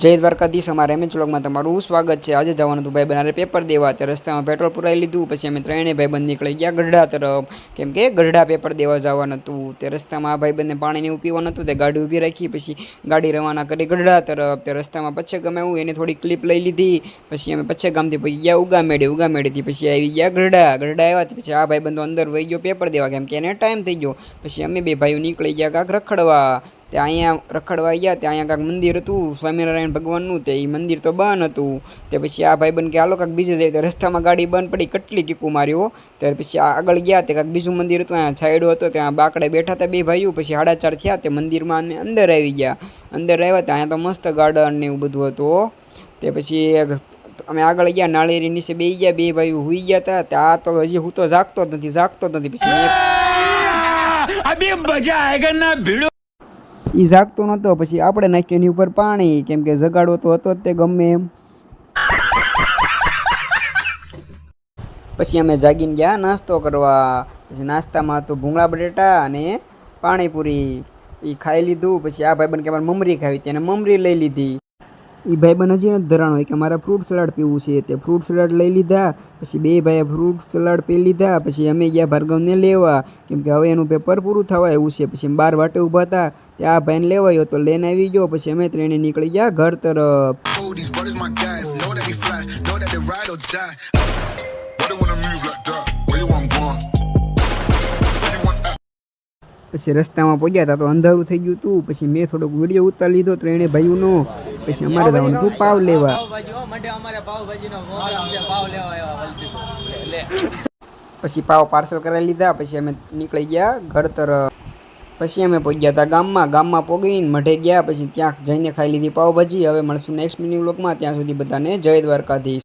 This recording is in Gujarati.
જય દ્વારકાધીશ અમારા એમએચ વ્લોગમાં તમારું સ્વાગત છે। આજે જવાનું હતું ભાઈ બનારે પેપર દેવા, તો રસ્તામાં પેટ્રોલ પુરાઈ લીધું। પછી અમે ત્રણેય ભાઈબંધ નીકળી ગયા ગઢડા તરફ, કેમ કે ગઢડા પેપર દેવા જવાનું હતું। તે રસ્તામાં આ ભાઈબંધને પાણીને એવું પીવાનું હતું, તે ગાડી ઊભી રાખી, પછી ગાડી રવાના કરી ગઢડા તરફ। તે રસ્તામાં પચ્છે ગામ આવ્યું, એને થોડી ક્લિપ લઈ લીધી। પછી અમે પચ્છે ગામથી પછી ગયા ઉગામેડીથી પછી આવી ગયા ગઢડા આવ્યા। પછી આ ભાઈબંધો અંદર વહી ગયો પેપર દેવા, કેમ કે એને ટાઈમ થઈ ગયો। પછી અમે બે ભાઈઓ નીકળી ગયા કાંક રખડવા। ત્યાં અહીંયા રખડવા ગયા, ત્યાં અહીંયા કાંક મંદિર હતું સ્વામિનારાયણ ભગવાનનું, તે એ મંદિર તો બંધ હતું। તે પછી આ ભાઈબંધ કે હાલો કાંક બીજે જાય, તો રસ્તામાં ગાડી બંધ પડી, કેટલી કીકું માર્યો। ત્યારે પછી આગળ ગયા, તે કાંક બીજું મંદિર હતું, અહીંયા છાયડો હતો, ત્યાં બાકડે બેઠા હતા બે ભાઈઓ। પછી 4:30 થયા, તે મંદિરમાં અમે અંદર આવી ગયા। અંદર આવ્યા ત્યાં અહીંયા તો મસ્ત ગાર્ડન ને એવું બધું હતું। તે પછી અમે આગળ ગયા, નાળિયેરી નીચે બેસી ગયા, બે ભાઈઓ હુઈ ગયા હતા। ત્યાં તો હજી હું તો જાગતો જ નથી। પછી અભી મજા આયેગા ના ભીડો એ જાગતો નહોતો। પછી આપણે નાખ્યું એની ઉપર પાણી, કેમ કે જગાડવો તો હતો જ તે ગમે એમ। પછી અમે જાગીને ગયા નાસ્તો કરવા। પછી નાસ્તામાં તો ભૂંગળા બટેટા અને પાણીપુરી એ ખાઈ લીધું। પછી આ ભાઈબંધ કે મારે મમરી ખાવી, તેને મમરી લઈ લીધી। એ ભાઈબંધ હજી નથી ધરાણો હોય કે મારે ફ્રૂટ સલાડ પીવું છે, તે ફ્રૂટ સલાડ લઈ લીધા। પછી બે ભાઈએ ફ્રૂટ સલાડ પી લીધા। પછી અમે ગયા ભાર્ગવને લેવા, કેમ કે હવે એનું પેપર પૂરું થવા એવું છે। પછી 12 વાટે ઊભા હતા, ત્યાં આ ભાઈને લેવાયો તો લઈને આવી ગયો। પછી અમે ત્રણે નીકળી ગયા ઘર તરફ। પછી રસ્તામાં પહોંચ્યા હતા તો અંધારું થઈ ગયું હતું। પછી મેં થોડોક વિડીયો ઉતારી લીધો ત્રણે ભાઈઓનો। પછી અમારે જવાનું હતું પાવ લેવા। પછી પાવ પાર્સલ કરાવી લીધા। પછી અમે નીકળી ગયા ઘર તરફ। પછી અમે પહોંચ્યા હતા ગામમાં પહોંચીને મઢે ગયા। પછી ત્યાં જઈને ખાઈ લીધી પાવભાજી। હવે મળશું નેક્સ્ટ મિની વ્લોગમાં, ત્યાં સુધી બધાને જય દ્વારકાધીશ।